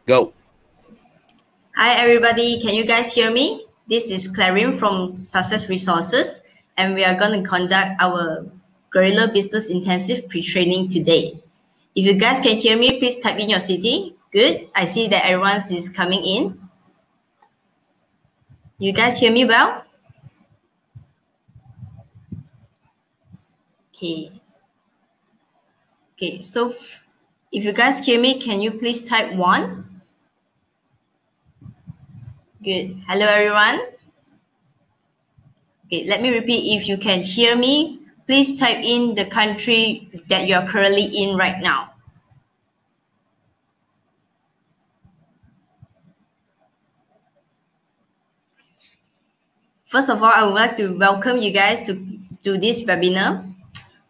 Go. Hi everybody, can you guys hear me? This is Clarion from Success Resources, and we are going to conduct our Guerrilla Business Intensive pre-training today. If you guys can hear me, please type in your city. Good, I see that everyone is coming in. You guys hear me well? Okay, so if you guys hear me, can you please type 1? Good, hello everyone. Okay, let me repeat. If you can hear me, please type in the country that you are currently in right now. First of all, I would like to welcome you guys to this webinar.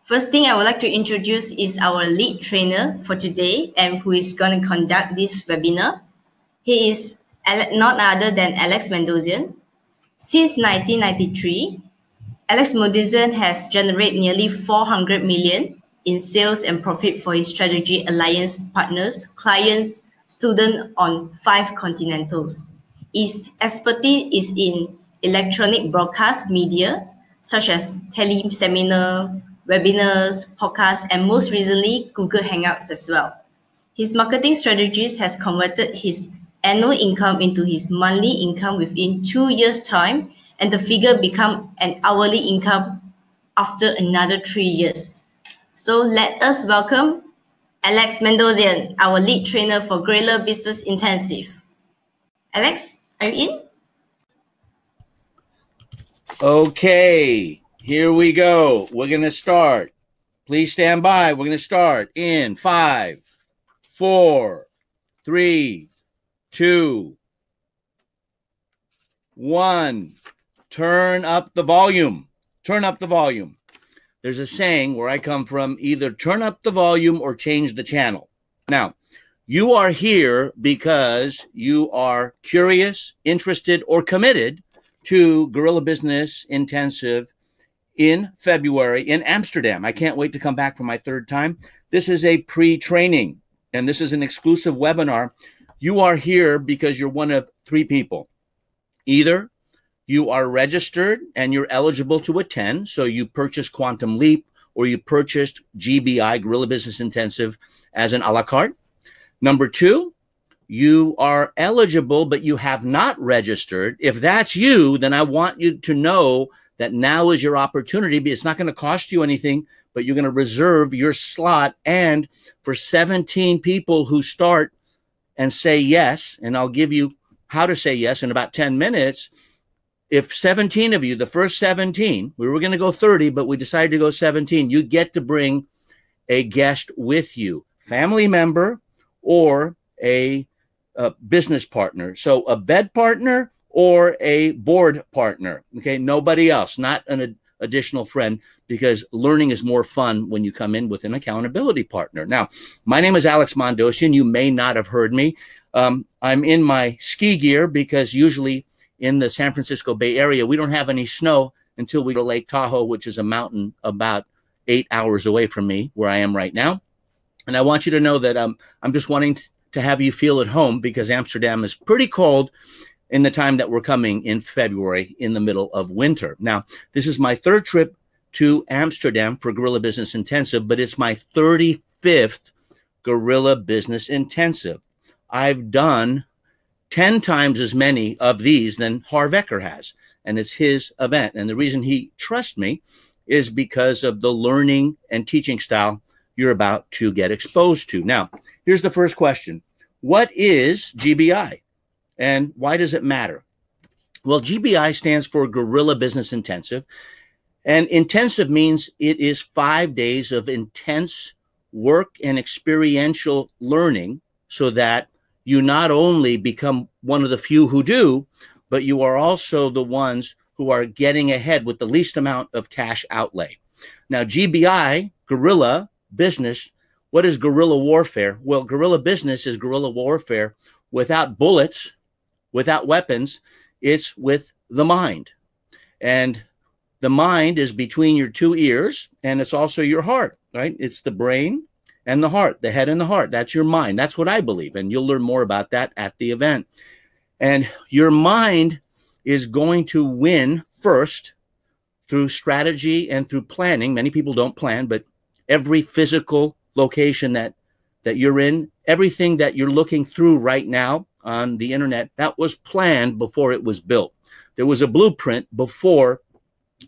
First thing I would like to introduce is our lead trainer for today and who is going to conduct this webinar. He is none other than Alex Mendozian. Since 1993, Alex Mendozian has generated nearly 400 million in sales and profit for his strategy alliance partners, clients, students on 5 continentals. His expertise is in electronic broadcast media, such as teleseminar, webinars, podcasts, and most recently, Google Hangouts as well. His marketing strategies has converted his annual income into his monthly income within 2 years' time, and the figure become an hourly income after another 3 years. So let us welcome Alex Mendozian, our lead trainer for Guerrilla Business Intensive. Alex, are you in? Okay, here we go. We're going to start. Please stand by. We're going to start in 5, 4, 3, 2, 1. Turn up the volume. Turn up the volume. There's a saying where I come from, either turn up the volume or change the channel. Now, you are here because you are curious, interested, or committed to Guerrilla Business Intensive in February in Amsterdam. I can't wait to come back for my 3rd time. This is a pre-training, and this is an exclusive webinar. You are here because you're one of 3 people. Either you are registered and you're eligible to attend, so you purchased Quantum Leap or you purchased GBI, Guerrilla Business Intensive, as an a la carte. Number 2, you are eligible, but you have not registered. If that's you, then I want you to know that now is your opportunity. It's not going to cost you anything, but you're going to reserve your slot. And for 17 people who start and say yes, and I'll give you how to say yes in about 10 minutes. If 17 of you, the first 17, we were going to go 30, but we decided to go 17, you get to bring a guest with you, family member or a business partner. So a bed partner or a board partner. Okay, nobody else, not an additional friend, because learning is more fun when you come in with an accountability partner. Now, my name is Alex Mendozian. You may not have heard me. I'm in my ski gear because usually in the San Francisco Bay Area, we don't have any snow until we go to Lake Tahoe, which is a mountain about 8 hours away from me, where I am right now. And I want you to know that I'm just wanting to have you feel at home, because Amsterdam is pretty cold in the time that we're coming in February, in the middle of winter. Now, this is my 3rd trip to Amsterdam for Guerrilla Business Intensive, but it's my 35th Guerrilla Business Intensive. I've done 10 times as many of these than Harv Eker has, and it's his event. And the reason he trusts me is because of the learning and teaching style you're about to get exposed to. Now, here's the first question. What is GBI, and why does it matter? Well, GBI stands for Guerrilla Business Intensive, and intensive means it is 5 days of intense work and experiential learning, so that you not only become one of the few who do, but you are also the ones who are getting ahead with the least amount of cash outlay. Now, GBI, Guerrilla Business, what is guerrilla warfare? Well, guerrilla business is guerrilla warfare without bullets, without weapons. It's with the mind. And the mind is between your 2 ears, and it's also your heart, right? It's the brain and the heart, the head and the heart. That's your mind. That's what I believe. And you'll learn more about that at the event. And your mind is going to win first through strategy and through planning. Many people don't plan, but every physical location that you're in, everything that you're looking through right now on the internet, that was planned before it was built. There was a blueprint before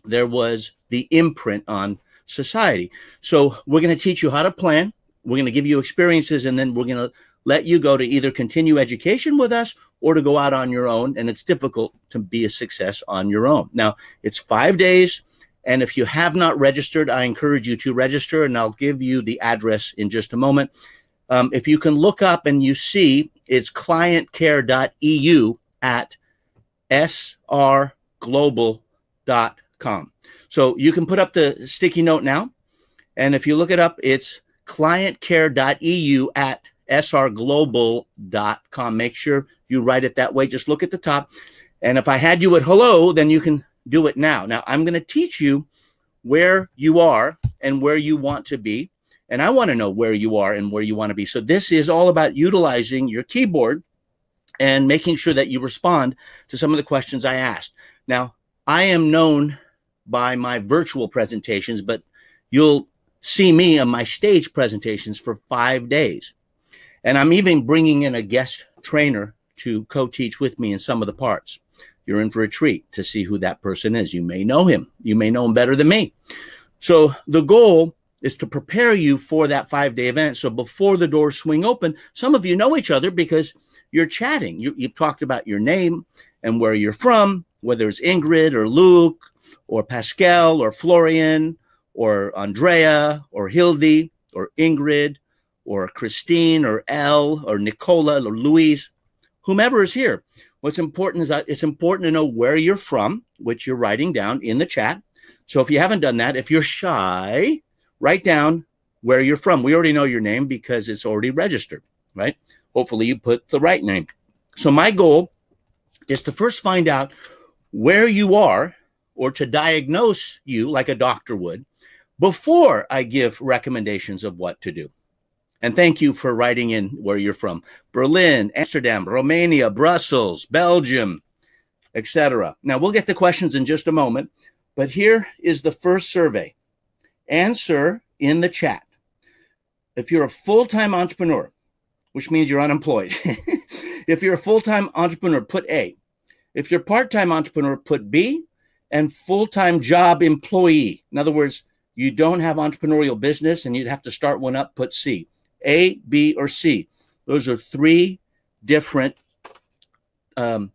there was the imprint on society. So we're going to teach you how to plan. We're going to give you experiences, and then we're going to let you go to either continue education with us or to go out on your own. And it's difficult to be a success on your own. Now, it's 5 days. And if you have not registered, I encourage you to register, and I'll give you the address in just a moment. If you can look up and you see, it's clientcare.eu at srglobal.com. So you can put up the sticky note now. And if you look it up, it's clientcare.eu at srglobal.com. Make sure you write it that way. Just look at the top. And if I had you at hello, then you can do it now. Now, I'm going to teach you where you are and where you want to be. And I want to know where you are and where you want to be. So this is all about utilizing your keyboard and making sure that you respond to some of the questions I asked. Now, I am known by my virtual presentations, but you'll see me on my stage presentations for 5 days. And I'm even bringing in a guest trainer to co-teach with me in some of the parts. You're in for a treat to see who that person is. You may know him. You may know him better than me. So the goal is to prepare you for that 5-day event. So before the doors swing open, some of you know each other because you're chatting. You've talked about your name and where you're from, whether it's Ingrid or Luke or Pascal or Florian or Andrea or Hildy or Ingrid or Christine or Elle or Nicola or Louise, whomever is here. What's important is that it's important to know where you're from, which you're writing down in the chat. So if you haven't done that, if you're shy, write down where you're from. We already know your name because it's already registered, right? Hopefully you put the right name. So my goal is to first find out where you are, or to diagnose you like a doctor would, before I give recommendations of what to do. And thank you for writing in where you're from. Berlin, Amsterdam, Romania, Brussels, Belgium, etc. Now, we'll get to questions in just a moment, but here is the first survey. Answer in the chat. If you're a full-time entrepreneur, which means you're unemployed. If you're a full-time entrepreneur, put A. If you're a part-time entrepreneur, put B. And full-time job employee. In other words, you don't have entrepreneurial business and you'd have to start one up, put C. A, B, or C. Those are 3 different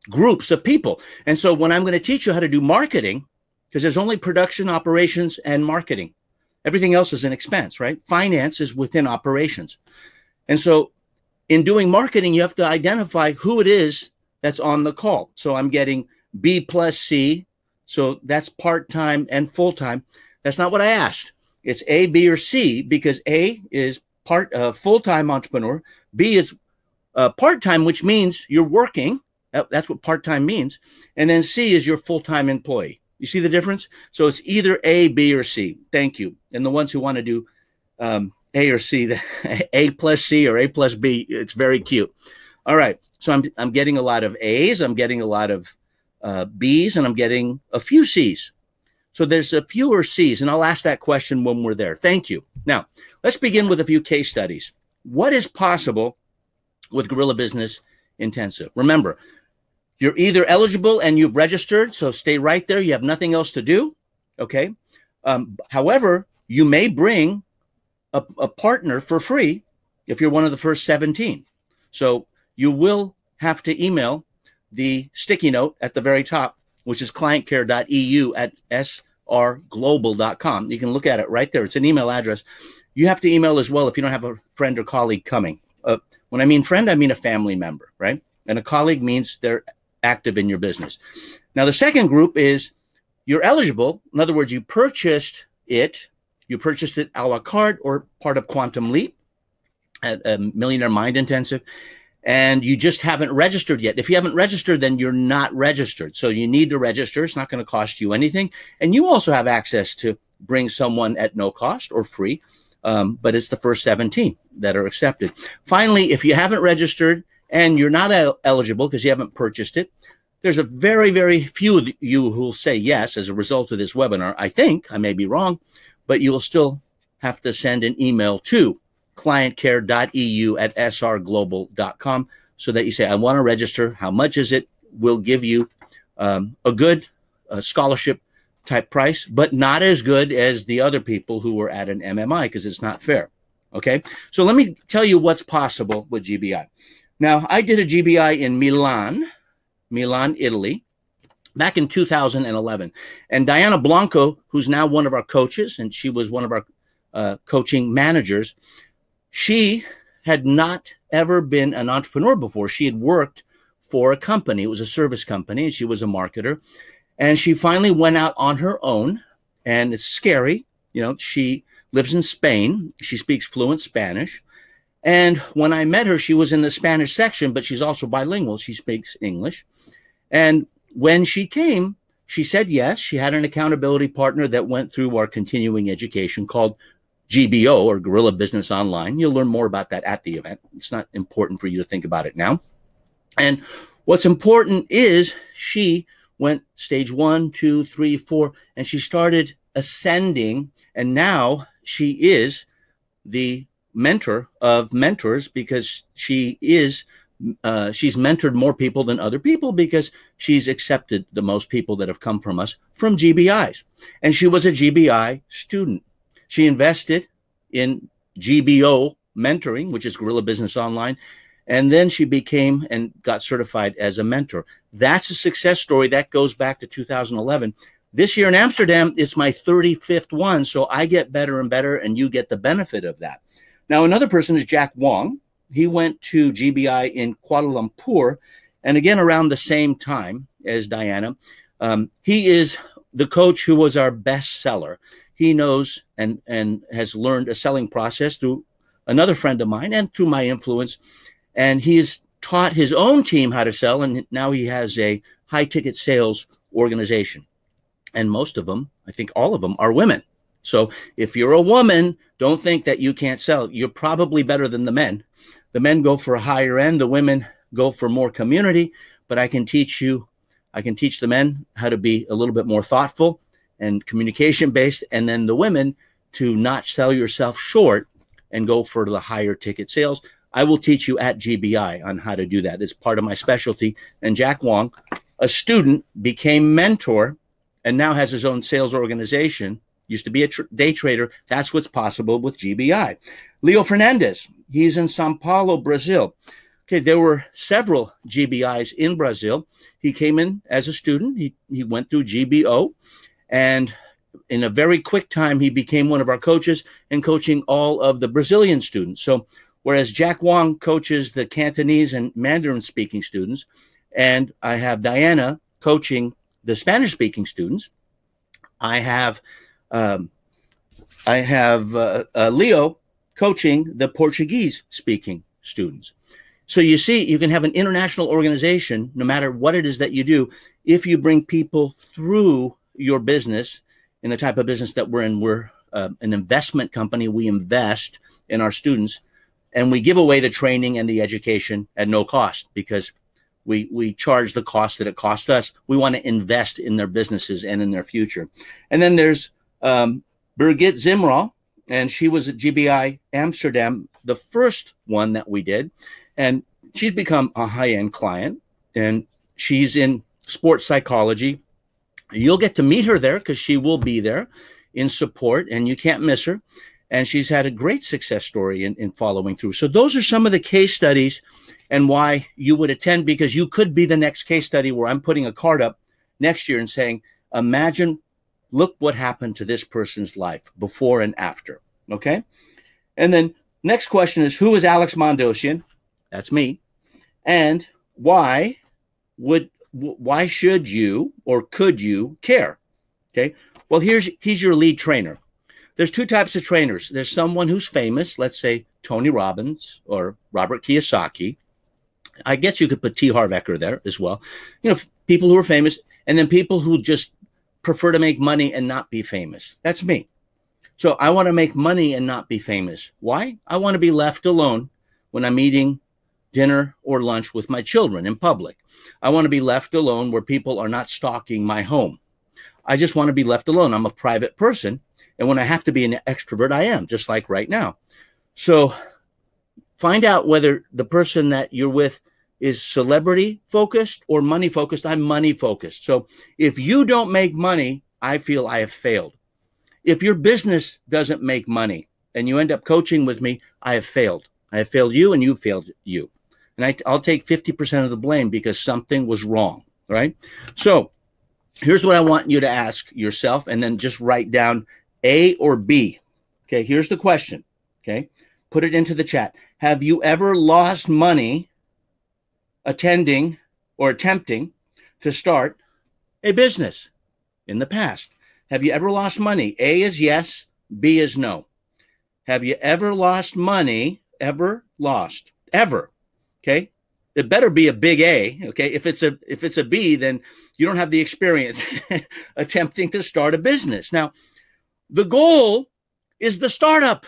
groups of people. And so when I'm going to teach you how to do marketing, because there's only production, operations, and marketing. Everything else is an expense, right? Finance is within operations. And so in doing marketing, you have to identify who it is that's on the call. So I'm getting B plus C. So that's part-time and full-time. That's not what I asked. It's A, B, or C, because A is full-time entrepreneur. B is part-time, which means you're working. That's what part-time means. And then C is your full-time employee. You see the difference? So it's either A, B, or C. Thank you. And the ones who want to do A or C, A plus C or A plus B, it's very cute. All right. So I'm getting a lot of A's. I'm getting a lot of B's, and I'm getting a few C's. So there's a fewer C's, and I'll ask that question when we're there. Thank you. Now, let's begin with a few case studies. What is possible with Guerrilla Business Intensive? Remember, you're either eligible and you've registered, so stay right there. You have nothing else to do, okay? However, you may bring a partner for free if you're one of the first 17. So you will have to email the sticky note at the very top, which is clientcare.eu at srglobal.com. You can look at it right there. It's an email address. You have to email as well if you don't have a friend or colleague coming. When I mean friend, I mean a family member, right? And a colleague means they're active in your business. Now, the second group is you're eligible. In other words, you purchased it. You purchased it a la carte or part of Quantum Leap at a Millionaire Mind Intensive. And you just haven't registered yet. If you haven't registered, then you're not registered. So you need to register. It's not going to cost you anything. And you also have access to bring someone at no cost or free but it's the first 17 that are accepted. Finally, if you haven't registered and you're not eligible because you haven't purchased it, there's a very, very few of you who will say yes as a result of this webinar. I think, I may be wrong, but you will still have to send an email to clientcare.eu@srglobal.com so that you say, I want to register. How much is it? We'll give you a good scholarship type price, but not as good as the other people who were at an MMI because it's not fair. Okay, so let me tell you what's possible with GBI. Now, I did a GBI in Milan, Italy, back in 2011. And Diana Blanco, who's now one of our coaches, and she was one of our coaching managers, she had not ever been an entrepreneur before. She had worked for a company. It was a service company, and she was a marketer. And she finally went out on her own, and it's scary. You know, she lives in Spain. She speaks fluent Spanish. And when I met her, she was in the Spanish section, but she's also bilingual. She speaks English. And when she came, she said yes. She had an accountability partner that went through our continuing education called GBO, or Guerrilla Business Online. You'll learn more about that at the event. It's not important for you to think about it now. And what's important is she went stage 1, 2, 3, 4, and she started ascending. And now she is the mentor of mentors because she's mentored more people than other people because she's accepted the most people that have come from us from GBIs. And she was a GBI student. She invested in GBO mentoring, which is Guerrilla Business Online. And then she became and got certified as a mentor. That's a success story that goes back to 2011. This year in Amsterdam, it's my 35th one. So I get better and better, and you get the benefit of that. Now, another person is Jack Wong. He went to GBI in Kuala Lumpur, and again, around the same time as Diana. He is the coach who was our best seller. He knows and has learned a selling process through another friend of mine and through my influence. And he's taught his own team how to sell, and now he has a high-ticket sales organization. And most of them, I think all of them, are women. So if you're a woman, don't think that you can't sell. You're probably better than the men. The men go for a higher end. The women go for more community. But I can teach the men how to be a little bit more thoughtful and communication-based, and then the women to not sell yourself short and go for the higher ticket sales. I will teach you at GBI on how to do that. It's part of my specialty. And Jack Wong, a student, became mentor and now has his own sales organization. Used to be a day trader. That's what's possible with GBI. Leo Fernandez, he's in Sao Paulo, Brazil. Okay, there were several GBIs in Brazil. He came in as a student. He went through GBO, and in a very quick time, he became one of our coaches and coaching all of the Brazilian students. So whereas Jack Wong coaches the Cantonese and Mandarin-speaking students, and I have Diana coaching the Spanish-speaking students, I have Leo coaching the Portuguese-speaking students. So you see, you can have an international organization, no matter what it is that you do, if you bring people through your business. In the type of business that we're in, we're an investment company. We invest in our students, and we give away the training and the education at no cost because we charge the cost that it costs us. We want to invest in their businesses and in their future. And then there's Birgit Zimral, and she was at GBI Amsterdam, the first one that we did. And she's become a high-end client, and she's in sports psychology. You'll get to meet her there because she will be there in support, and you can't miss her. And she's had a great success story in following through. So those are some of the case studies and why you would attend, because you could be the next case study where I'm putting a card up next year and saying, imagine, look what happened to this person's life before and after. Okay. And then next question is, who is Alex Mondosian? That's me. And why should you or could you care? Okay. Well, he's your lead trainer. There's two types of trainers. There's someone who's famous, let's say Tony Robbins or Robert Kiyosaki. I guess you could put T. Harv Eker there as well. You know, people who are famous, and then people who just prefer to make money and not be famous. That's me. So I want to make money and not be famous. Why? I want to be left alone when I'm eating dinner or lunch with my children in public. I want to be left alone where people are not stalking my home. I just want to be left alone. I'm a private person. And when I have to be an extrovert, I am, just like right now. So find out whether the person that you're with is celebrity focused or money focused. I'm money focused. So if you don't make money, I feel I have failed. If your business doesn't make money and you end up coaching with me, I have failed. I have failed you and you failed you. And I'll take 50% of the blame because something was wrong, right? So here's what I want you to ask yourself and then just write down A or B. Okay, here's the question. Okay, put it into the chat. Have you ever lost money attending or attempting to start a business in the past? Have you ever lost money? A is yes, B is no. Have you ever lost money? Ever lost? Ever? Okay. It better be a big A. Okay. If it's a B, then you don't have the experience attempting to start a business. Now, the goal is the startup.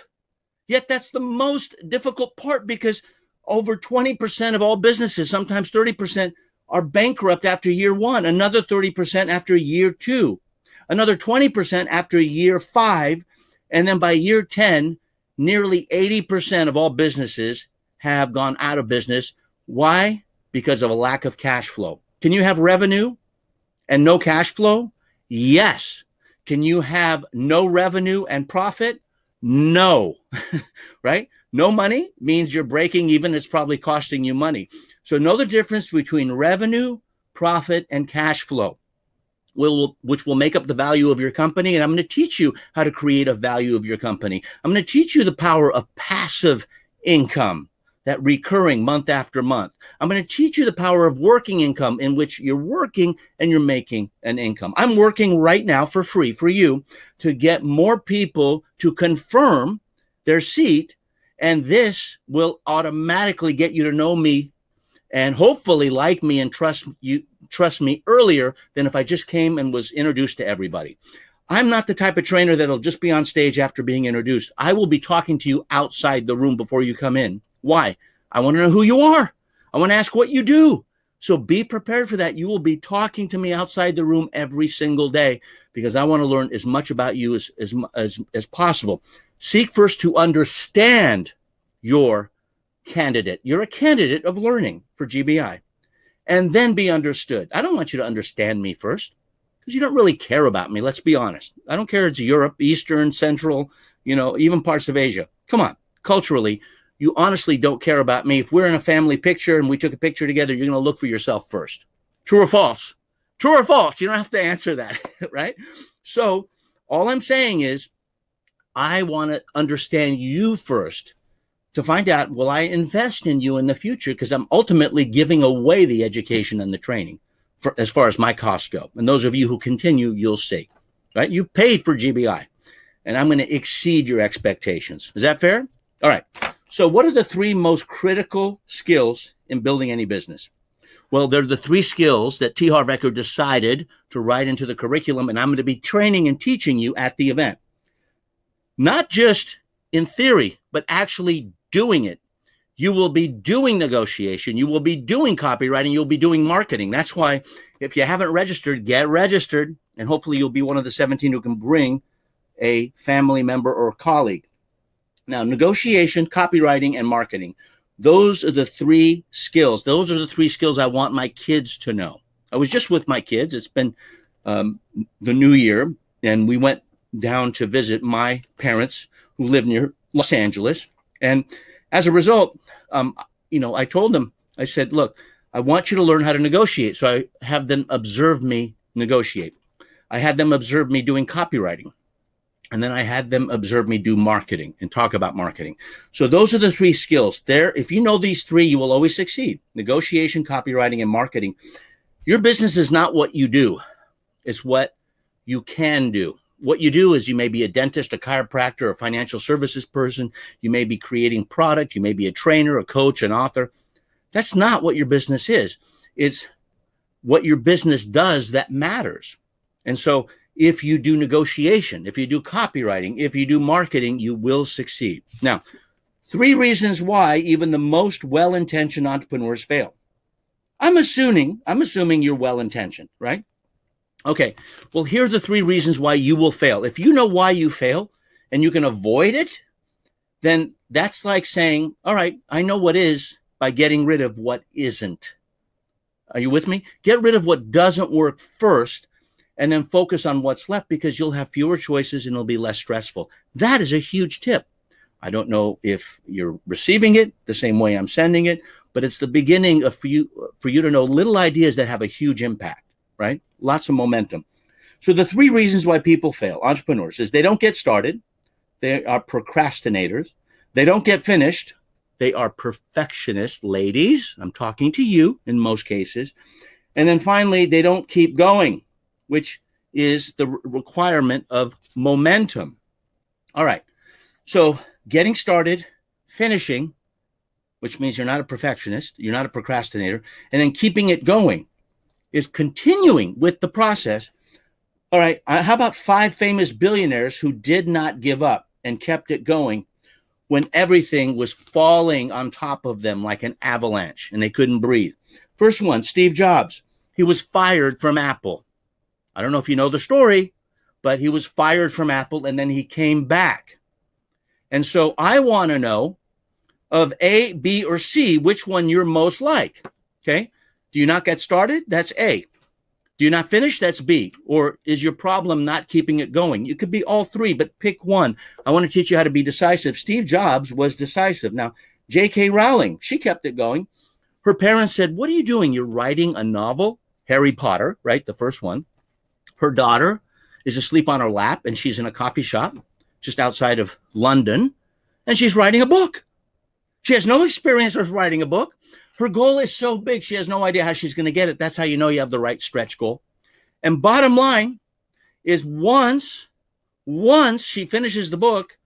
Yet that's the most difficult part because over 20% of all businesses, sometimes 30%, are bankrupt after year one, another 30% after year two, another 20% after year 5, and then by year 10, nearly 80% of all businesses have gone out of business. Why? Because of a lack of cash flow. Can you have revenue and no cash flow? Yes. Can you have no revenue and profit? No. Right? No money means you're breaking even. It's probably costing you money. So know the difference between revenue, profit, and cash flow, which will make up the value of your company. And I'm going to teach you how to create a value of your company. I'm going to teach you the power of passive income, that recurring month after month. I'm going to teach you the power of working income in which you're working and you're making an income. I'm working right now for free for you to get more people to confirm their seat. And this will automatically get you to know me and hopefully like me and trust me earlier than if I just came and was introduced to everybody. I'm not the type of trainer that'll just be on stage after being introduced. I will be talking to you outside the room before you come in. Why? I want to know who you are. I want to ask what you do. So be prepared for that. You will be talking to me outside the room every single day because I want to learn as much about you as possible. Seek first to understand your candidate. You're a candidate of learning for GBI. And then be understood. I don't want you to understand me first because you don't really care about me. Let's be honest. I don't care. It's Europe, Eastern, Central, even parts of Asia. Come on. Culturally, you honestly don't care about me. If we're in a family picture and we took a picture together, you're going to look for yourself first. True or false? True or false? You don't have to answer that, right? So all I'm saying is I want to understand you first to find out, will I invest in you in the future? Because I'm ultimately giving away the education and the training as far as my costs go. And those of you who continue, you'll see, right? You've paid for GBI and I'm going to exceed your expectations. Is that fair? All right. So what are the 3 most critical skills in building any business? Well, they're the 3 skills that T. Harv Eker decided to write into the curriculum, and I'm going to be training and teaching you at the event. Not just in theory, but actually doing it. You will be doing negotiation. You will be doing copywriting. You'll be doing marketing. That's why if you haven't registered, get registered, and hopefully you'll be one of the 17 who can bring a family member or colleague. Now, negotiation, copywriting, and marketing. Those are the 3 skills. Those are the 3 skills I want my kids to know. I was just with my kids. It's been the new year, and we went down to visit my parents who live near Los Angeles. And as a result, I told them, I said, look, I want you to learn how to negotiate. So I have them observe me negotiate. I had them observe me doing copywriting. And then I had them observe me do marketing and talk about marketing. So those are the 3 skills. If you know these 3, you will always succeed. Negotiation, copywriting, and marketing. Your business is not what you do. It's what you can do. What you do is you may be a dentist, a chiropractor, a financial services person. You may be creating product. You may be a trainer, a coach, an author. That's not what your business is. It's what your business does that matters. And so if you do negotiation, if you do copywriting, if you do marketing, you will succeed. Now, 3 reasons why even the most well-intentioned entrepreneurs fail. I'm assuming you're well-intentioned, right? Okay, well, here are the 3 reasons why you will fail. If you know why you fail and you can avoid it, then that's like saying, all right, I know what is by getting rid of what isn't. Are you with me? Get rid of what doesn't work first and then focus on what's left, because you'll have fewer choices and it'll be less stressful. That is a huge tip. I don't know if you're receiving it the same way I'm sending it, but it's the beginning of for you to know little ideas that have a huge impact, right? Lots of momentum. So the 3 reasons why people fail, entrepreneurs, is they don't get started. They are procrastinators. They don't get finished. They are perfectionists. Ladies, I'm talking to you in most cases. And then finally, they don't keep going, which is the requirement of momentum. All right. So getting started, finishing, which means you're not a perfectionist, you're not a procrastinator, and then keeping it going is continuing with the process. All right. How about 5 famous billionaires who did not give up and kept it going when everything was falling on top of them like an avalanche and they couldn't breathe? First one, Steve Jobs. He was fired from Apple. I don't know if you know the story, but he was fired from Apple and then he came back. And so I want to know, of A, B, or C, which one you're most like. Okay. Do you not get started? That's A. Do you not finish? That's B. Or is your problem not keeping it going? You could be all 3, but pick one. I want to teach you how to be decisive. Steve Jobs was decisive. Now, J.K. Rowling, she kept it going. Her parents said, what are you doing? You're writing a novel? Harry Potter, right? The first one. Her daughter is asleep on her lap, and she's in a coffee shop just outside of London, and she's writing a book. She has no experience with writing a book. Her goal is so big, she has no idea how she's going to get it. That's how you know you have the right stretch goal. And bottom line is once she finishes the book,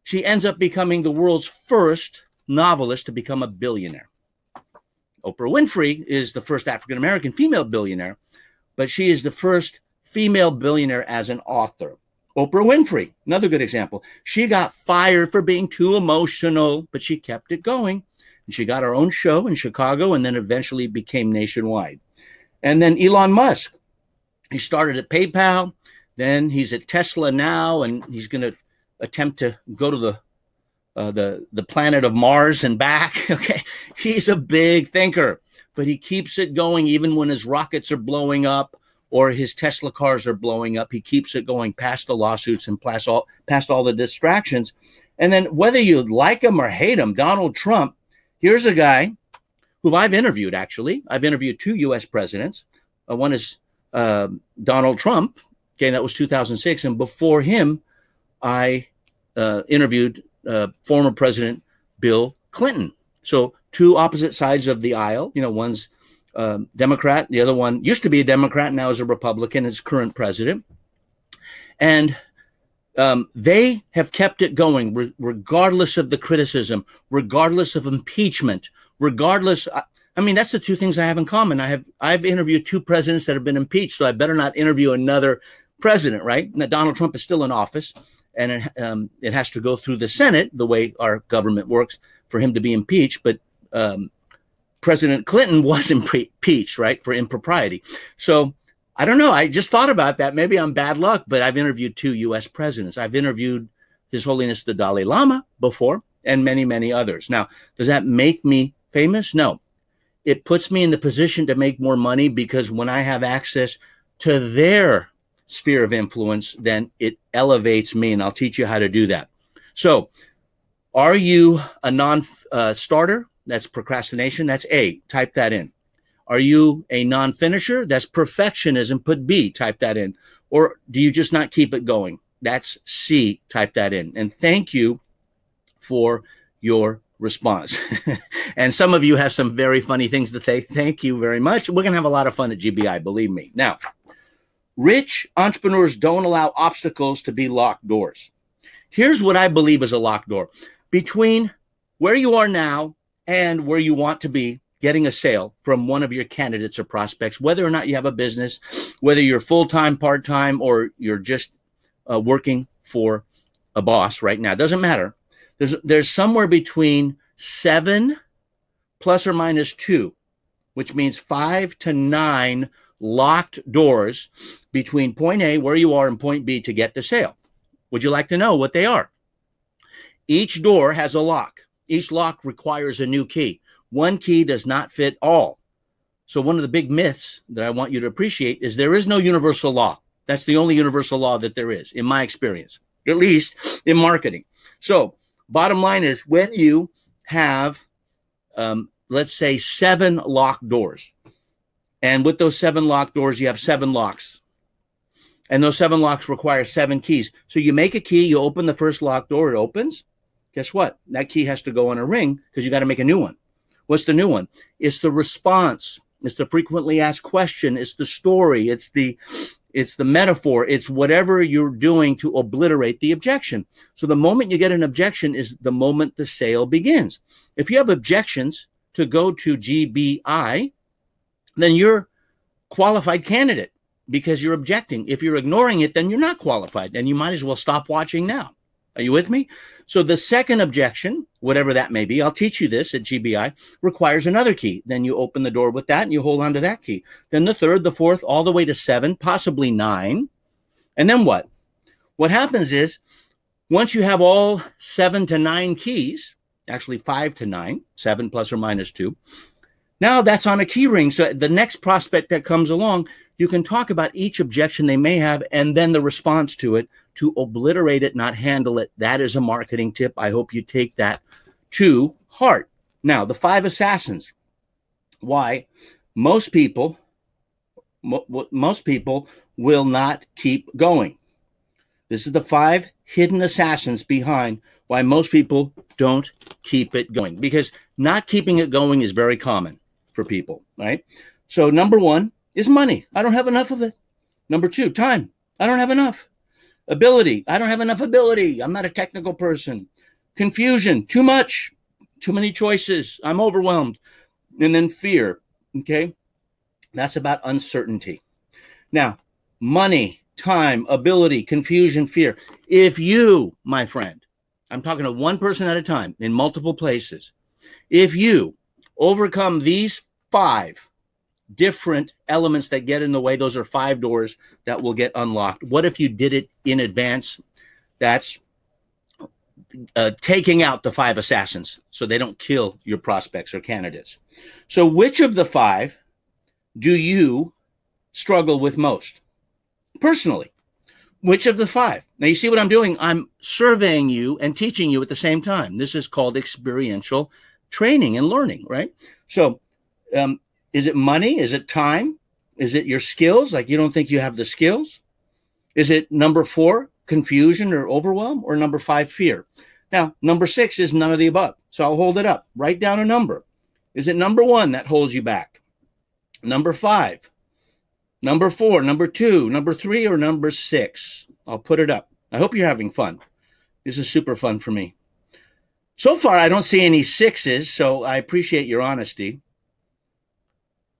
she ends up becoming the world's first novelist to become a billionaire. Oprah Winfrey is the first African-American female billionaire, but she is the first female billionaire as an author. Oprah Winfrey, another good example. She got fired for being too emotional, but she kept it going. And she got her own show in Chicago and then eventually became nationwide. And then Elon Musk, he started at PayPal, then he's at Tesla now, and he's going to attempt to go to the planet of Mars and back. Okay, he's a big thinker, but he keeps it going even when his rockets are blowing up or his Tesla cars are blowing up. He keeps it going past the lawsuits and past all the distractions. And then whether you like him or hate him, Donald Trump, here's a guy who I've interviewed, actually. I've interviewed 2 U.S. presidents. One is Donald Trump. Okay, that was 2006. And before him, I interviewed former President Bill Clinton. So 2 opposite sides of the aisle. You know, one's Democrat. The other one used to be a Democrat, now is a Republican, is current president. And they have kept it going regardless of the criticism, regardless of impeachment, regardless. I mean, that's the 2 things I have in common. I've interviewed 2 presidents that have been impeached, so I better not interview another president, right? Now, Donald Trump is still in office, and it has to go through the Senate, the way our government works, for him to be impeached. But President Clinton was impeached, right, for impropriety. So I don't know. I just thought about that. Maybe I'm bad luck, but I've interviewed 2 U.S. presidents. I've interviewed His Holiness the Dalai Lama before and many, many others. Now, does that make me famous? No. It puts me in the position to make more money, because when I have access to their sphere of influence, then it elevates me, and I'll teach you how to do that. So are you a non-starter? That's procrastination. That's A. Type that in. Are you a non-finisher? That's perfectionism. Put B. Type that in. Or do you just not keep it going? That's C. Type that in. And thank you for your response. And some of you have some very funny things to say. Thank you very much. We're going to have a lot of fun at GBI, believe me. Now, rich entrepreneurs don't allow obstacles to be locked doors. Here's what I believe is a locked door. Between where you are now and where you want to be, getting a sale from one of your candidates or prospects, whether or not you have a business, whether you're full-time, part-time, or you're just working for a boss right now. It doesn't matter. There's somewhere between 7 plus or minus 2, which means 5 to 9 locked doors between point A, where you are, and point B to get the sale. Would you like to know what they are? Each door has a lock. Each lock requires a new key. One key does not fit all. So one of the big myths that I want you to appreciate is there is no universal law. That's the only universal law that there is, in my experience, at least in marketing. So bottom line is, when you have, let's say, 7 locked doors, and with those 7 locked doors, you have 7 locks. And those 7 locks require 7 keys. So you make a key, you open the first locked door, it opens. Guess what? That key has to go on a ring because you got to make a new one. What's the new one? It's the response. It's the frequently asked question. It's the story. It's the metaphor. It's whatever you're doing to obliterate the objection. So the moment you get an objection is the moment the sale begins. If you have objections to go to GBI, then you're qualified candidate because you're objecting. If you're ignoring it, then you're not qualified, and you might as well stop watching now. Are you with me? So the second objection, whatever that may be, I'll teach you this at GBI, requires another key. Then you open the door with that and you hold on to that key. Then the third, the fourth, all the way to 7, possibly 9. And then what? What happens is, once you have all 7 to 9 keys, actually 5 to 9, 7 plus or minus 2, now that's on a key ring. So the next prospect that comes along, you can talk about each objection they may have and then the response to it, to obliterate it, not handle it. That is a marketing tip. I hope you take that to heart. Now, the 5 assassins. Why? Most people will not keep going. This is the 5 hidden assassins behind why most people don't keep it going, because not keeping it going is very common for people, right? So number 1 is money. I don't have enough of it. Number 2, time. I don't have enough. Ability. I don't have enough ability. I'm not a technical person. Confusion. Too much. Too many choices. I'm overwhelmed. And then fear. Okay. That's about uncertainty. Now, money, time, ability, confusion, fear. If you, my friend, I'm talking to one person at a time in multiple places. If you overcome these 5 different elements that get in the way, those are 5 doors that will get unlocked. What if you did it in advance? That's taking out the 5 assassins so they don't kill your prospects or candidates. So which of the 5 do you struggle with most? Personally, which of the 5? Now you see what I'm doing? I'm surveying you and teaching you at the same time. This is called experiential training and learning, right? So, is it money? Is it time? Is it your skills? Like you don't think you have the skills? Is it number 4, confusion or overwhelm? Or number 5, fear? Now, number 6 is none of the above. So I'll hold it up. Write down a number. Is it number 1 that holds you back? Number 5? Number 4? Number 2? Number 3? Or number 6? I'll put it up. I hope you're having fun. This is super fun for me. So far, I don't see any 6s, so I appreciate your honesty.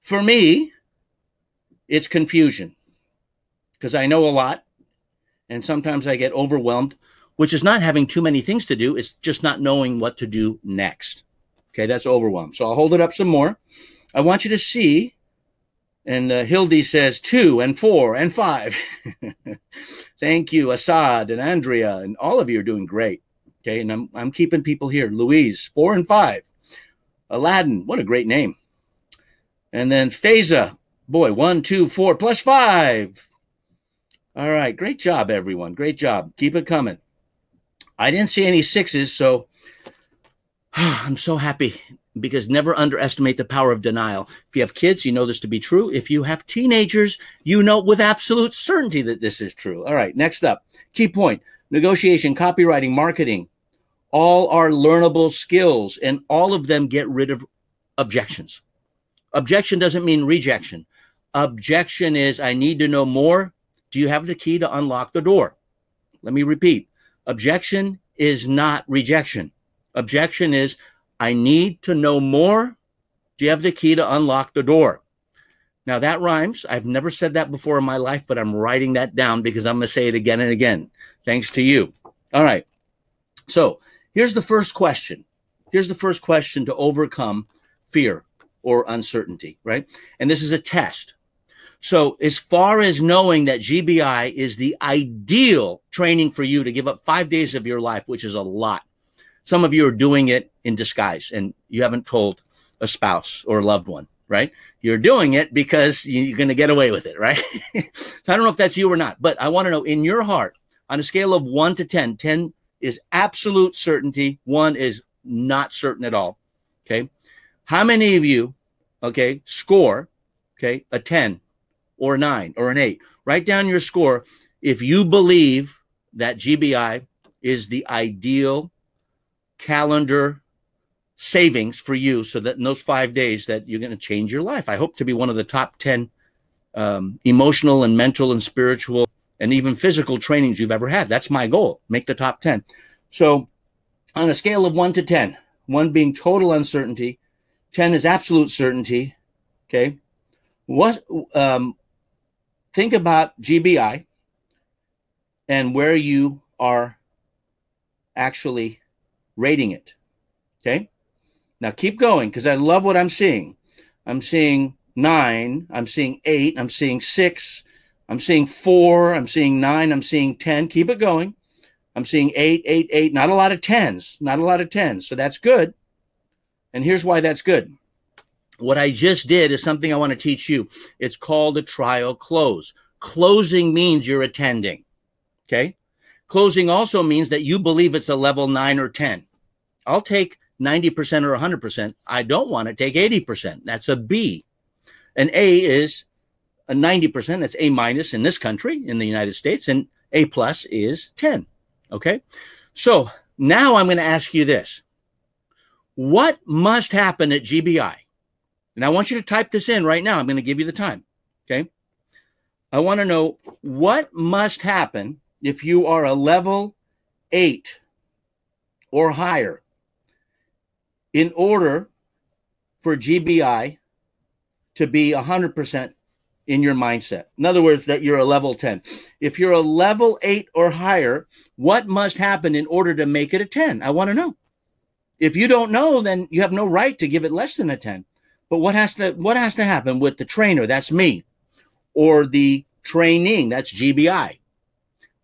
For me, it's confusion because I know a lot and sometimes I get overwhelmed, which is not having too many things to do. It's just not knowing what to do next. Okay, that's overwhelm. So I'll hold it up some more. I want you to see, and Hildy says 2 and 4 and 5. Thank you, Assad and Andrea, and all of you are doing great. Okay, and I'm keeping people here. Louise, 4 and 5. Aladdin, what a great name. And then Faiza, boy, 1, 2, 4 plus 5. All right, great job, everyone. Great job. Keep it coming. I didn't see any 6s, so I'm so happy, because never underestimate the power of denial. If you have kids, you know this to be true. If you have teenagers, you know with absolute certainty that this is true. All right, next up, key point, negotiation, copywriting, marketing. All are learnable skills, and all of them get rid of objections. Objection doesn't mean rejection. Objection is, I need to know more. Do you have the key to unlock the door? Let me repeat. Objection is not rejection. Objection is, I need to know more. Do you have the key to unlock the door? Now that rhymes. I've never said that before in my life, but I'm writing that down because I'm going to say it again and again. Thanks to you. All right. So here's the first question. Here's the first question to overcome fear or uncertainty, right? And this is a test. So as far as knowing that GBI is the ideal training for you to give up 5 days of your life, which is a lot. Some of you are doing it in disguise and you haven't told a spouse or a loved one, right? You're doing it because you're going to get away with it, right? So I don't know if that's you or not, but I want to know in your heart, on a scale of 1 to 10, 10 is absolute certainty. 1 is not certain at all. Okay. How many of you, okay, score, okay, a 10 or a 9 or an 8? Write down your score if you believe that GBI is the ideal calendar savings for you so that in those 5 days that you're going to change your life. I hope to be one of the top 10 emotional and mental and spiritual and even physical trainings you've ever had. That's my goal, make the top 10. So on a scale of 1 to 10, 1 being total uncertainty, 10 is absolute certainty, okay? Think about GBI and where you are actually rating it, okay? Now keep going because I love what I'm seeing. I'm seeing 9, I'm seeing 8, I'm seeing 6, I'm seeing 4, I'm seeing 9, I'm seeing 10. Keep it going. I'm seeing 8, 8, 8. Not a lot of 10s, not a lot of 10s. So that's good. And here's why that's good. What I just did is something I want to teach you. It's called a trial close. Closing means you're attending, okay? Closing also means that you believe it's a level 9 or 10. I'll take 90% or 100%. I don't want to take 80%. That's a B. An A is a 90%. That's A minus in this country, in the United States, and A plus is 10, okay? So now I'm going to ask you this. What must happen at GBI? And I want you to type this in right now. I'm going to give you the time, okay? I want to know what must happen if you are a level 8 or higher in order for GBI to be 100% in your mindset. In other words, that you're a level 10. If you're a level 8 or higher, what must happen in order to make it a 10? I want to know. If you don't know, then you have no right to give it less than a 10. But what has to happen with the trainer? That's me. Or the training, that's GBI.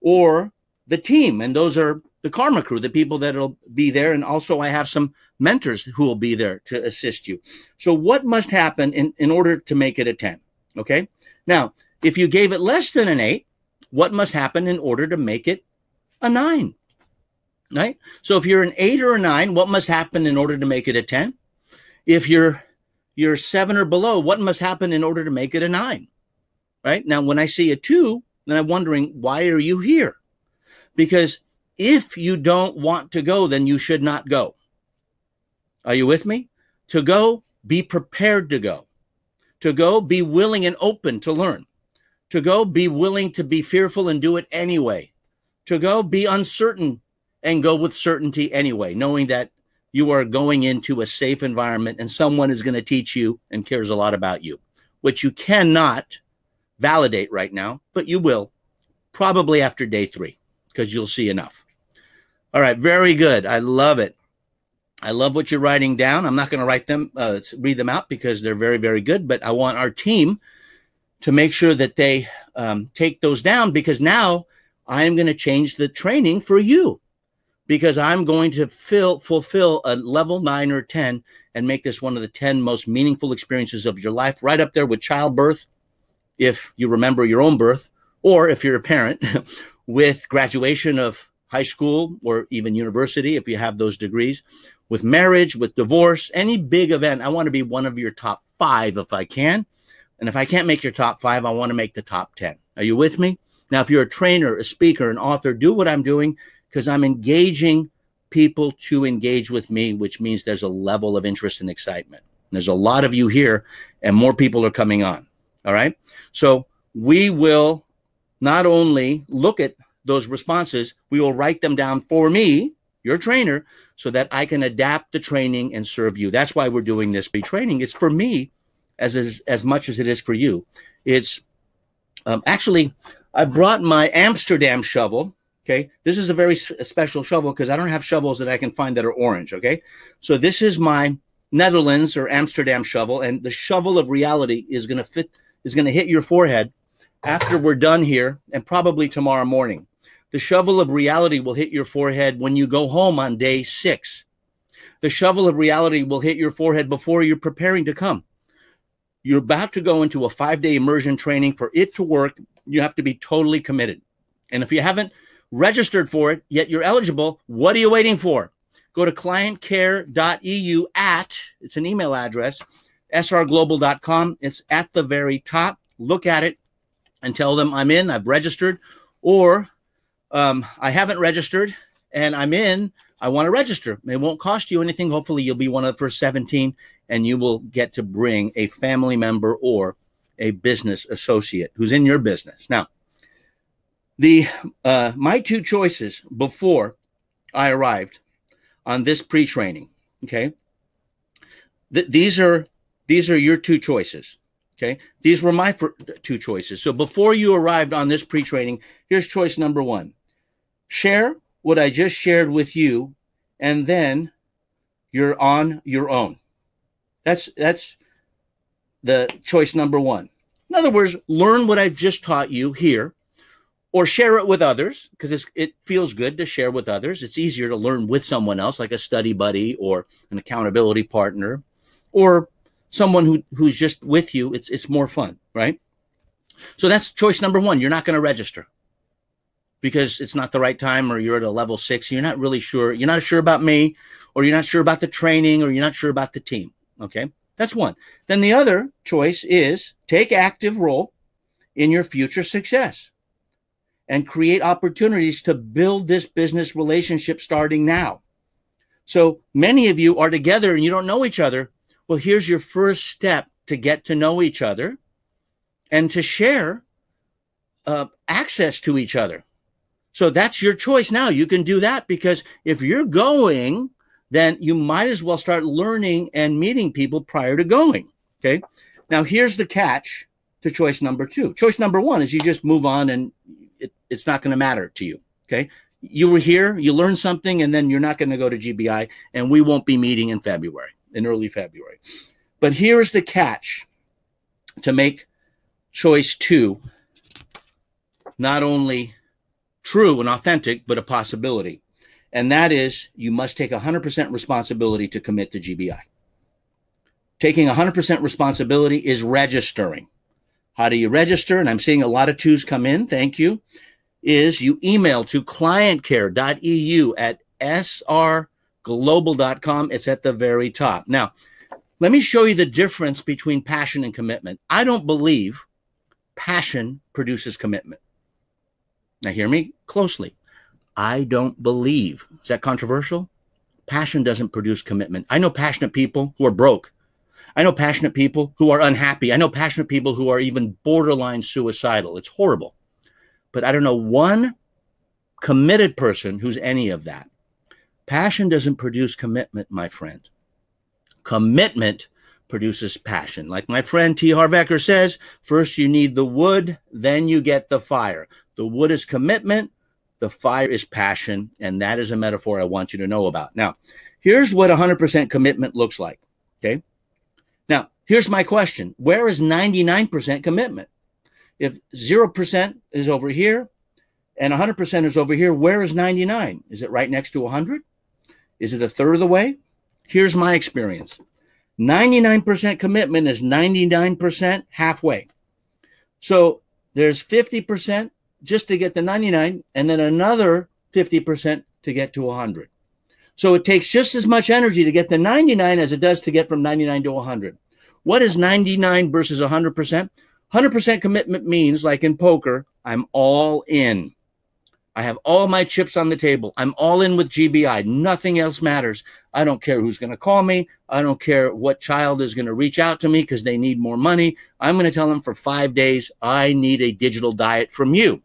Or the team, and those are the Karma crew, the people that'll be there. And also I have some mentors who will be there to assist you. So what must happen in order to make it a 10? Okay. Now, if you gave it less than an 8, what must happen in order to make it a 9? Right? So if you're an 8 or a 9, what must happen in order to make it a 10? If you're 7 or below, what must happen in order to make it a 9? Right? Now, when I see a 2, then I'm wondering, why are you here? Because if you don't want to go, then you should not go. Are you with me? To go, be prepared to go. To go, be willing and open to learn. To go, be willing to be fearful and do it anyway. To go, be uncertain and go with certainty anyway, knowing that you are going into a safe environment and someone is going to teach you and cares a lot about you, which you cannot validate right now, but you will probably after day 3 because you'll see enough. All right, very good. I love it. I love what you're writing down. I'm not going to read them out because they're very, very good, but I want our team to make sure that they take those down because now I am going to change the training for you because I'm going to fulfill a level 9 or 10 and make this one of the 10 most meaningful experiences of your life, right up there with childbirth, if you remember your own birth, or if you're a parent, with graduation of high school or even university, if you have those degrees, with marriage, with divorce, any big event. I want to be one of your top 5 if I can. And if I can't make your top 5, I want to make the top 10. Are you with me? Now, if you're a trainer, a speaker, an author, do what I'm doing because I'm engaging people to engage with me, which means there's a level of interest and excitement. And there's a lot of you here and more people are coming on. All right. So we will not only look at those responses, we will write them down for me your trainer, so that I can adapt the training and serve you. That's why we're doing this training. It's for me as much as it is for you. It's actually, I brought my Amsterdam shovel. Okay, this is a very special shovel because I don't have shovels that I can find that are orange. Okay, so this is my Netherlands or Amsterdam shovel, and the shovel of reality is going to hit your forehead after we're done here, and probably tomorrow morning. The shovel of reality will hit your forehead when you go home on day 6. The shovel of reality will hit your forehead before you're preparing to come. You're about to go into a 5-day immersion training. For it to work, you have to be totally committed. And if you haven't registered for it, yet you're eligible, what are you waiting for? Go to clientcare.eu it's an email address, srglobal.com. It's at the very top. Look at it and tell them I'm in, I've registered, or I haven't registered and I'm in, I want to register. It won't cost you anything. Hopefully you'll be one of the first 17 and you will get to bring a family member or a business associate who's in your business. Now, my 2 choices before I arrived on this pre-training, okay? These are your 2 choices, okay? These were my 2 choices. So before you arrived on this pre-training, here's choice number 1. Share what I just shared with you, and then you're on your own. That's the choice number 1. In other words, learn what I've just taught you here, or share it with others, because it feels good to share with others. It's easier to learn with someone else, like a study buddy or an accountability partner, or someone who's just with you. It's more fun, right? So that's choice number 1. You're not going to register because it's not the right time, or you're at a level 6. You're not really sure. You're not sure about me, or you're not sure about the training, or you're not sure about the team. Okay, that's 1. Then the other choice is take active role in your future success and create opportunities to build this business relationship starting now. So many of you are together and you don't know each other. Well, here's your first step to get to know each other and to share access to each other. So that's your choice now. You can do that, because if you're going, then you might as well start learning and meeting people prior to going. Okay. Now here's the catch to choice number 2. Choice number 1 is you just move on and it's not going to matter to you. Okay. You were here, you learned something, and then you're not going to go to GBI, and we won't be meeting in early February. But here's the catch to make choice 2 not only true and authentic, but a possibility. And that is, you must take 100% responsibility to commit to GBI. Taking 100% responsibility is registering. How do you register? And I'm seeing a lot of 2s come in. Thank you. Is you email to clientcare.eu at srglobal.com. It's at the very top. Now, let me show you the difference between passion and commitment. I don't believe passion produces commitment. Now, hear me closely. I don't believe. Is that controversial? Passion doesn't produce commitment. I know passionate people who are broke. I know passionate people who are unhappy. I know passionate people who are even borderline suicidal. It's horrible. But I don't know one committed person who's any of that. Passion doesn't produce commitment, my friend. Commitment produces passion. Like my friend T. Harv Eker says, first you need the wood, then you get the fire. The wood is commitment, the fire is passion, and that is a metaphor I want you to know about. Now, here's what 100% commitment looks like, okay? Now, here's my question. Where is 99% commitment? If 0% is over here and 100% is over here, where is 99? Is it right next to 100? Is it a third of the way? Here's my experience. 99% commitment is 99% halfway. So there's 50% just to get to 99, and then another 50% to get to 100. So it takes just as much energy to get to 99 as it does to get from 99 to 100. What is 99 versus 100%? 100% commitment means, like in poker, I'm all in. I have all my chips on the table. I'm all in with GBI. Nothing else matters. I don't care who's going to call me. I don't care what child is going to reach out to me because they need more money. I'm going to tell them for 5 days, I need a digital diet from you.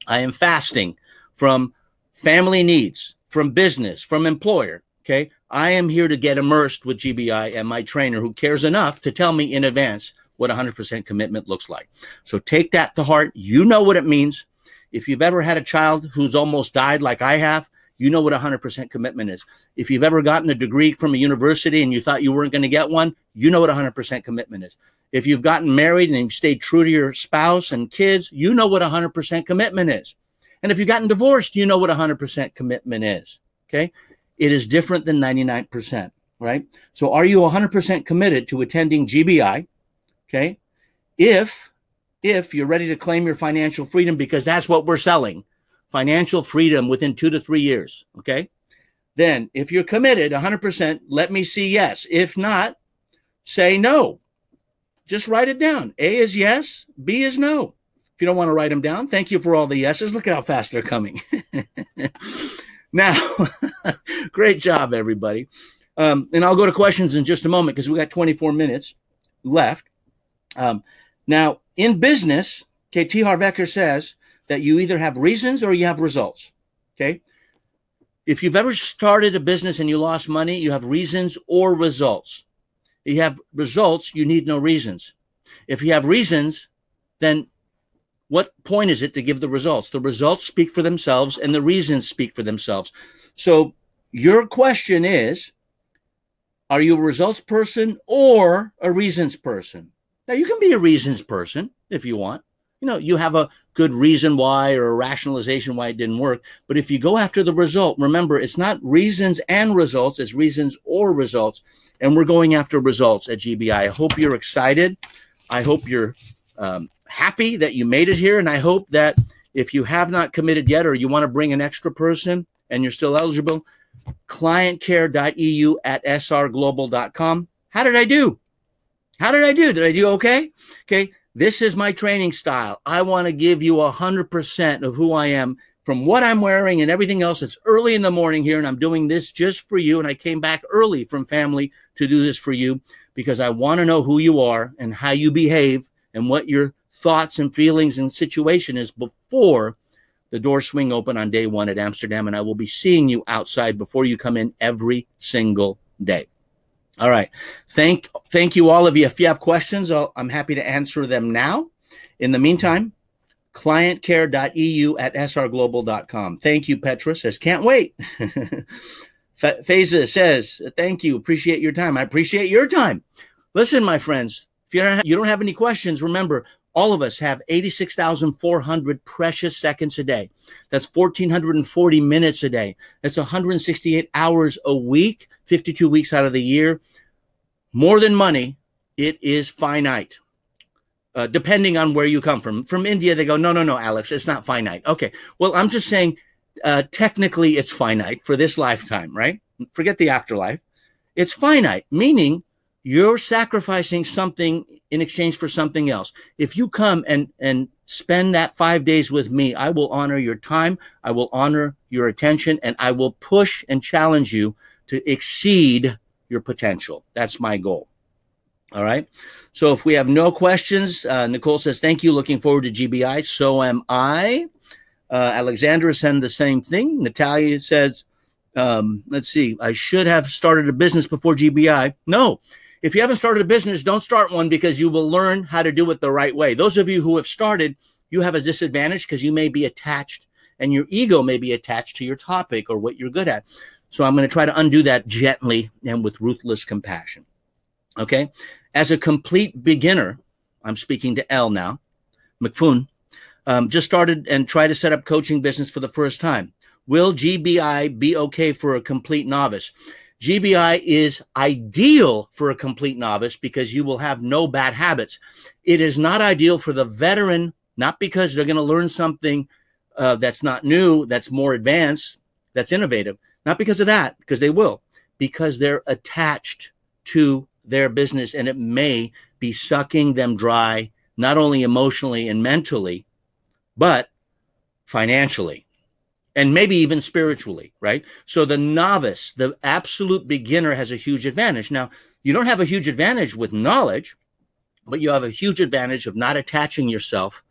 I am fasting from family needs, from business, from employer, okay, I am here to get immersed with GBI and my trainer who cares enough to tell me in advance what 100% commitment looks like. So take that to heart. You know what it means. If you've ever had a child who's almost died like I have, you know what 100% commitment is. If you've ever gotten a degree from a university and you thought you weren't going to get one, you know what 100% commitment is. If you've gotten married and you've stayed true to your spouse and kids, you know what 100% commitment is. And if you've gotten divorced, you know what 100% commitment is, okay? It is different than 99%, right? So are you 100% committed to attending GBI, okay? If you're ready to claim your financial freedom, because that's what we're selling, financial freedom within 2 to 3 years, okay? Then if you're committed 100%, let me see yes. If not, say no. Just write it down. A is yes, B is no. If you don't want to write them down, thank you for all the yeses. Look at how fast they're coming. Now, great job, everybody. And I'll go to questions in just a moment because we got 24 minutes left. Now, in business, okay, T. Harv Eker says that you either have reasons or you have results, okay? If you've ever started a business and you lost money, you have reasons or results. If you have results, you need no reasons. If you have reasons, then what point is it to give the results? The results speak for themselves and the reasons speak for themselves. So your question is, are you a results person or a reasons person? Now, you can be a reasons person if you want. You know, you have a good reason why or a rationalization why it didn't work. But if you go after the result, remember, it's not reasons and results, it's reasons or results. And we're going after results at GBI. I hope you're excited. I hope you're happy that you made it here. And I hope that if you have not committed yet, or you want to bring an extra person and you're still eligible, clientcare.eu@srglobal.com. How did I do? How did I do? Did I do okay? Okay. This is my training style. I want to give you 100% of who I am from what I'm wearing and everything else. It's early in the morning here, and I'm doing this just for you. And I came back early from family to do this for you because I want to know who you are and how you behave and what your thoughts and feelings and situation is before the doors swing open on day one at Amsterdam. And I will be seeing you outside before you come in every single day. All right. Thank you, all of you. If you have questions, I'm happy to answer them now. In the meantime, clientcare.eu@srglobal.com. Thank you, Petra says, can't wait. Faiza says, thank you. Appreciate your time. I appreciate your time. Listen, my friends, if you don't have any questions, remember, all of us have 86,400 precious seconds a day. That's 1,440 minutes a day. That's 168 hours a week, 52 weeks out of the year. More than money, it is finite. Depending on where you come from. From India, they go, no, Alex, it's not finite. Okay, well, I'm just saying, technically it's finite for this lifetime, right? Forget the afterlife. It's finite, meaning you're sacrificing something in exchange for something else. If you come and spend that 5 days with me, I will honor your time, I will honor your attention, and I will push and challenge you to exceed your potential. That's my goal. All right. So if we have no questions, Nicole says, thank you. Looking forward to GBI. So am I. Alexandra said the same thing. Natalia says, let's see, I should have started a business before GBI. No. If you haven't started a business, don't start one because you will learn how to do it the right way. Those of you who have started, you have a disadvantage because you may be attached and your ego may be attached to your topic or what you're good at. So I'm going to try to undo that gently and with ruthless compassion. Okay. As a complete beginner, I'm speaking to L now, McFoon, just started and try to set up coaching business for the first time. Will GBI be okay for a complete novice? GBI is ideal for a complete novice because you will have no bad habits. It is not ideal for the veteran, not because they're going to learn something that's not new, that's more advanced, that's innovative. Not because of that, because they will, because they're attached to their business and it may be sucking them dry, not only emotionally and mentally, but financially. And maybe even spiritually, right? So the novice, the absolute beginner has a huge advantage. Now, you don't have a huge advantage with knowledge, but you have a huge advantage of not attaching yourself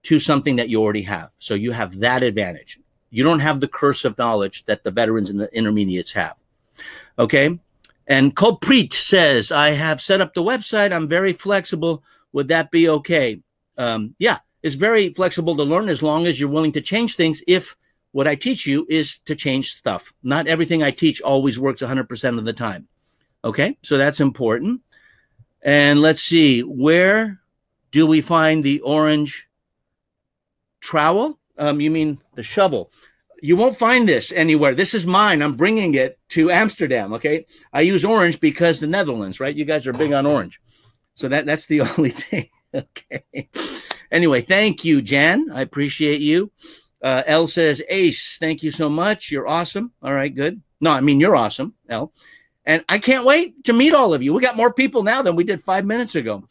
to something that you already have. So you have that advantage. You don't have the curse of knowledge that the veterans and the intermediates have. Okay. And Kulpreet says, I have set up the website. I'm very flexible. Would that be okay? Yeah, it's very flexible to learn as long as you're willing to change things. If what I teach you is to change stuff. Not everything I teach always works 100% of the time. Okay, so that's important. And let's see, where do we find the orange trowel? You mean the shovel? You won't find this anywhere. This is mine. I'm bringing it to Amsterdam, okay? I use orange because the Netherlands, right? You guys are big on orange. So that's the only thing, okay? Anyway, thank you, Jan. I appreciate you. Elle says, Ace, thank you so much. You're awesome. All right, good. No, I mean, you're awesome, Elle. And I can't wait to meet all of you. We got more people now than we did 5 minutes ago.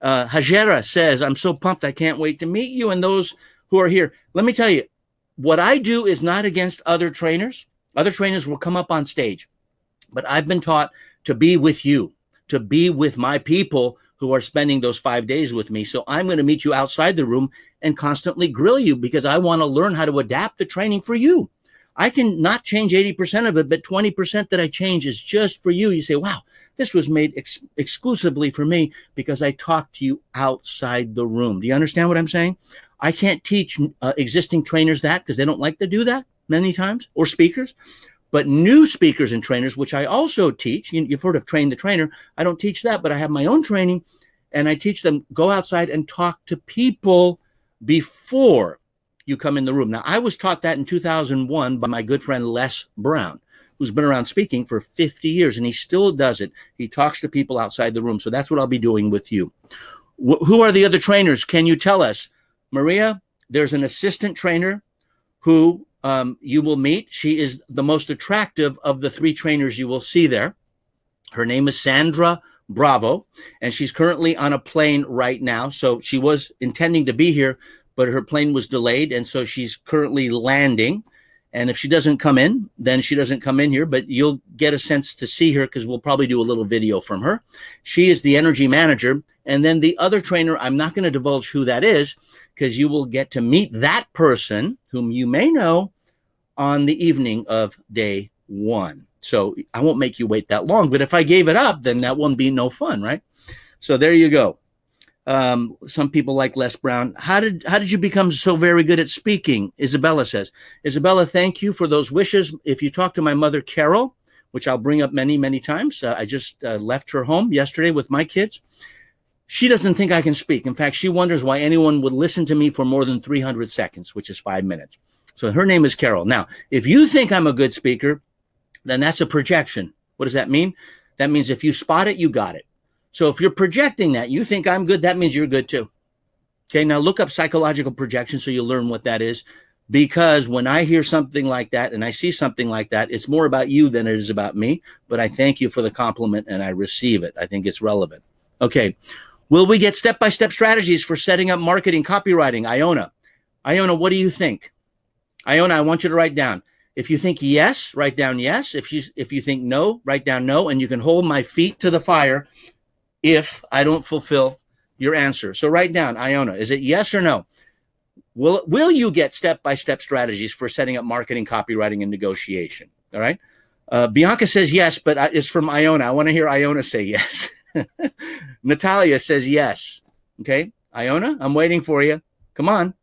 Hajera says, I'm so pumped. I can't wait to meet you and those who are here. Let me tell you, what I do is not against other trainers. Other trainers will come up on stage. But I've been taught to be with you, to be with my people who are spending those 5 days with me. So I'm going to meet you outside the room and constantly grill you because I want to learn how to adapt the training for you. I can not change 80% of it, but 20% that I change is just for you. You say, wow, this was made exclusively for me because I talked to you outside the room. Do you understand what I'm saying? I can't teach existing trainers that because they don't like to do that many times, or speakers. But new speakers and trainers, which I also teach, you've heard of train the trainer. I don't teach that, but I have my own training, and I teach them go outside and talk to people before you come in the room. Now, I was taught that in 2001 by my good friend Les Brown, who's been around speaking for 50 years, and he still does it. He talks to people outside the room. So that's what I'll be doing with you. Who are the other trainers? Can you tell us? Maria, there's an assistant trainer who you will meet. She is the most attractive of the 3 trainers you will see there. Her name is Sandra Bravo, and she's currently on a plane right now. So she was intending to be here, but her plane was delayed, and so she's currently landing. And if she doesn't come in, then she doesn't come in here, but you'll get a sense to see her because we'll probably do a little video from her. She is the energy manager. And then the other trainer, I'm not going to divulge who that is because you will get to meet that person whom you may know on the evening of day 1. So I won't make you wait that long, but if I gave it up, then that wouldn't be no fun, right? So there you go. Some people like Les Brown. How did you become so very good at speaking? Isabella says. Isabella, thank you for those wishes. If you talk to my mother, Carol, which I'll bring up many, many times. I just left her home yesterday with my kids. She doesn't think I can speak. In fact, she wonders why anyone would listen to me for more than 300 seconds, which is 5 minutes. So her name is Carol. Now, if you think I'm a good speaker, then that's a projection. What does that mean? That means if you spot it, you got it. So if you're projecting that, you think I'm good, that means you're good too. Okay, now look up psychological projection so you'll learn what that is. Because when I hear something like that and I see something like that, it's more about you than it is about me. But I thank you for the compliment and I receive it. I think it's relevant. Okay, will we get step-by-step strategies for setting up marketing, copywriting? Iona, what do you think? Iona, I want you to write down. If you think yes, write down yes. If you think no, write down no. And you can hold my feet to the fire if I don't fulfill your answer. So write down, Iona, is it yes or no? Will you get step-by-step strategies for setting up marketing, copywriting, and negotiation? All right. Bianca says yes, but it's from Iona. I want to hear Iona say yes. Natalia says yes. Okay. Iona, I'm waiting for you. Come on.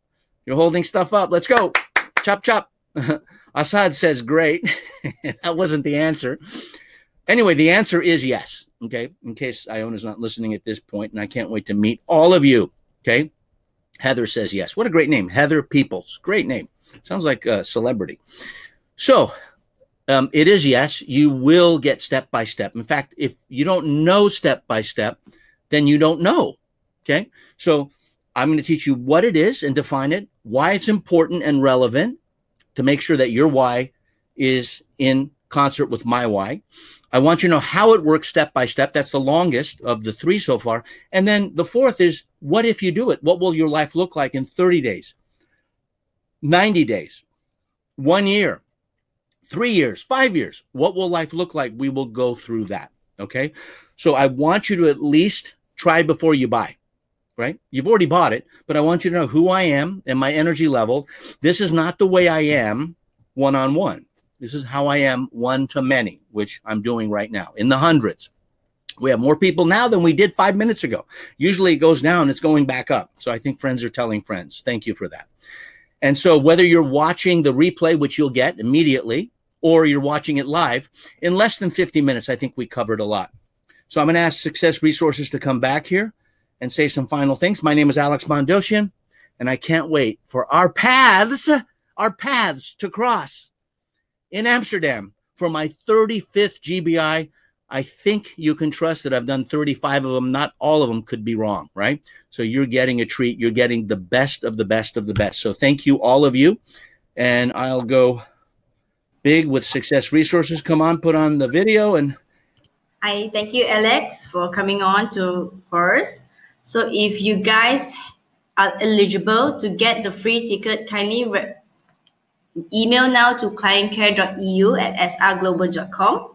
You're holding stuff up. Let's go. Chop, chop. Assad says great. That wasn't the answer. Anyway, the answer is yes. Okay. In case Iona's not listening at this point, and I can't wait to meet all of you. Okay. Heather says yes. What a great name. Heather Peoples. Great name. Sounds like a celebrity. So it is yes. You will get step by step. In fact, if you don't know step by step, then you don't know. Okay. So I'm going to teach you what it is and define it, why it's important and relevant to make sure that your why is in concert with my why. I want you to know how it works step by step. That's the longest of the 3 so far. And then the 4th is, what if you do it? What will your life look like in 30 days, 90 days, 1 year, 3 years, 5 years? What will life look like? We will go through that. Okay. So I want you to at least try before you buy. right? You've already bought it, but I want you to know who I am and my energy level. This is not the way I am one-on-one. This is how I am one to many, which I'm doing right now in the hundreds. We have more people now than we did 5 minutes ago. Usually it goes down, it's going back up. So I think friends are telling friends. Thank you for that. And so whether you're watching the replay, which you'll get immediately, or you're watching it live, in less than 50 minutes, I think we covered a lot. So I'm going to ask Success Resources to come back here and say some final things. My name is Alex Mondosian, and I can't wait for our paths to cross in Amsterdam for my 35th GBI. I think you can trust that I've done 35 of them. Not all of them could be wrong, right? So you're getting a treat. You're getting the best of the best of the best. So thank you, all of you. And I'll go big with Success Resources. Come on, put on the video. And I thank you, Alex, for coming on to first. So if you guys are eligible to get the free ticket, kindly email now to clientcare.eu@srglobal.com.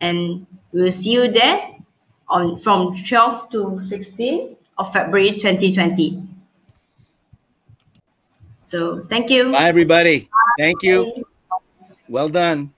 And we'll see you there from 12 to 16 of February 2020. So thank you. Bye, everybody. Thank you. Well done.